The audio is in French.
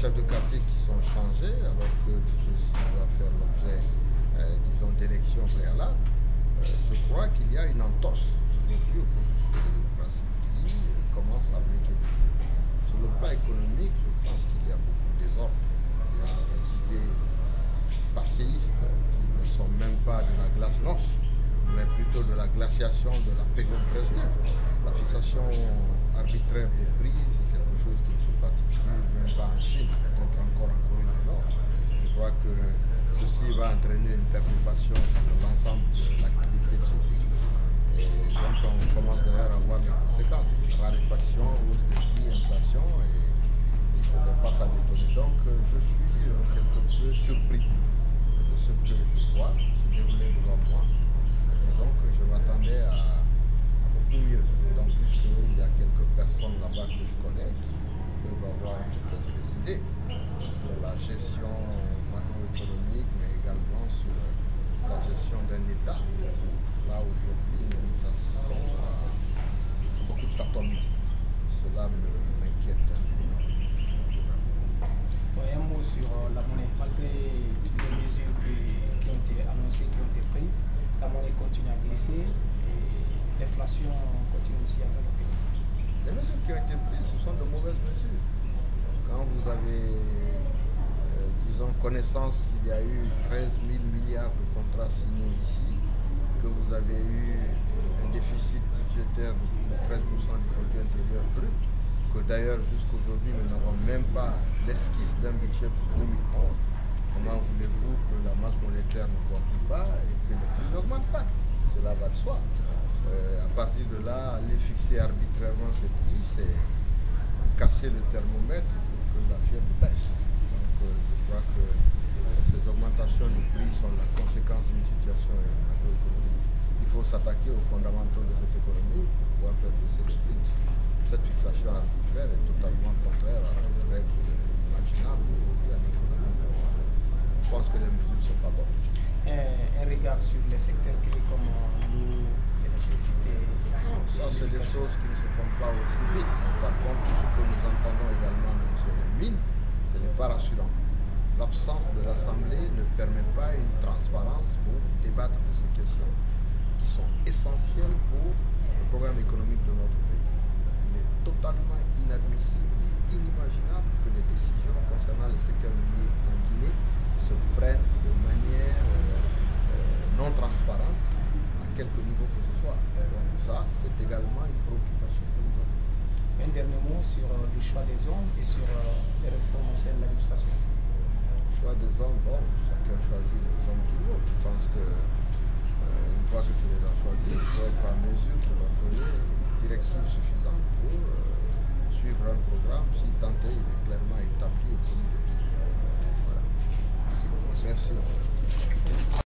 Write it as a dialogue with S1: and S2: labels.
S1: chefs de quartier qui sont changés, alors que tout ceci doit faire l'objet, disons, d'élections préalables. Je crois qu'il y a une entorse aujourd'hui au processus de démocratie qui commence à bloquer. Sur le plan économique, je pense qu'il y a beaucoup de désordre. Il y a des idées passéistes qui ne sont même pas de la glasnost, mais plutôt de la glaciation de la période Brezhnev. La fixation arbitraire des prix, c'est quelque chose qui ne se pratique plus, même pas en Chine, peut-être encore en Corée du Nord. Je crois que ceci va entraîner une perturbation sur l'ensemble de l'activité de ce pays, et dont on commence d'ailleurs à voir les conséquences. Raréfaction, hausse des prix, inflation, et il ne faudrait pas s'en étonner. Donc je suis quelque peu surpris de ce que je vois se dérouler devant moi. Disons que je m'attendais à beaucoup mieux, d'autant plus qu'il y a quelques personnes là-bas que je connais qui peuvent avoir peut-être des idées sur la gestion macroéconomique, mais également sur la gestion d'un État. Là, aujourd'hui, nous assistons à beaucoup de tâtonnements. Cela m'inquiète énormément.
S2: Un mot sur la monnaie. Malgré toutes les mesures qui ont été annoncées, qui ont été prises, la monnaie continue à glisser et l'inflation continue aussi à galoper.
S1: Les mesures qui ont été prises, ce sont de mauvaises mesures. Quand vous avez, disons, connaissance qu'il y a eu 13 000 milliards de contrats signés ici, que vous avez eu un déficit budgétaire de 13% du produit intérieur brut, que d'ailleurs jusqu'aujourd'hui nous n'avons même pas l'esquisse d'un budget pour 2011, comment voulez-vous que la masse monétaire ne gonfle pas et que les prix n'augmentent pas? Cela va de soi. À partir de là, aller fixer arbitrairement ces prix, c'est casser le thermomètre pour que la fièvre baisse. Donc je crois que ces augmentations de prix sont la conséquence d'une situation macroéconomique. Il faut s'attaquer aux fondamentaux de cette économie pour pouvoir faire baisser les prix. Cette fixation arbitraire est totalement contraire à toute règle imaginable aujourd'hui en économie. Je pense que les mesures ne sont pas bonnes.
S2: Un regard sur les secteurs clés comme l'eau, l'électricité, la santé.
S1: Ça, c'est des choses qui ne se font pas aussi vite. Par contre, tout ce que nous entendons également sur les mines, ce n'est pas rassurant. L'absence de l'Assemblée ne permet pas une transparence pour débattre de ces questions qui sont essentielles pour le programme économique de notre pays. Il est totalement inadmissible et inimaginable que les décisions concernant le secteur minier en Guinée se prennent de manière non transparente à quelque niveau que ce soit. Donc ça, c'est également une préoccupation pour nous.
S2: Un dernier mot sur le choix des hommes et sur les réformes au sein de l'administration.
S1: Le choix des hommes, bon, chacun choisit les hommes qu'il veut. Je pense que une fois que tu les as choisis, il faut être en mesure de leur donner une directive suffisante pour suivre un programme si tant est il est clairement établi et connu de tous. Voilà.
S2: Merci beaucoup.
S1: Merci.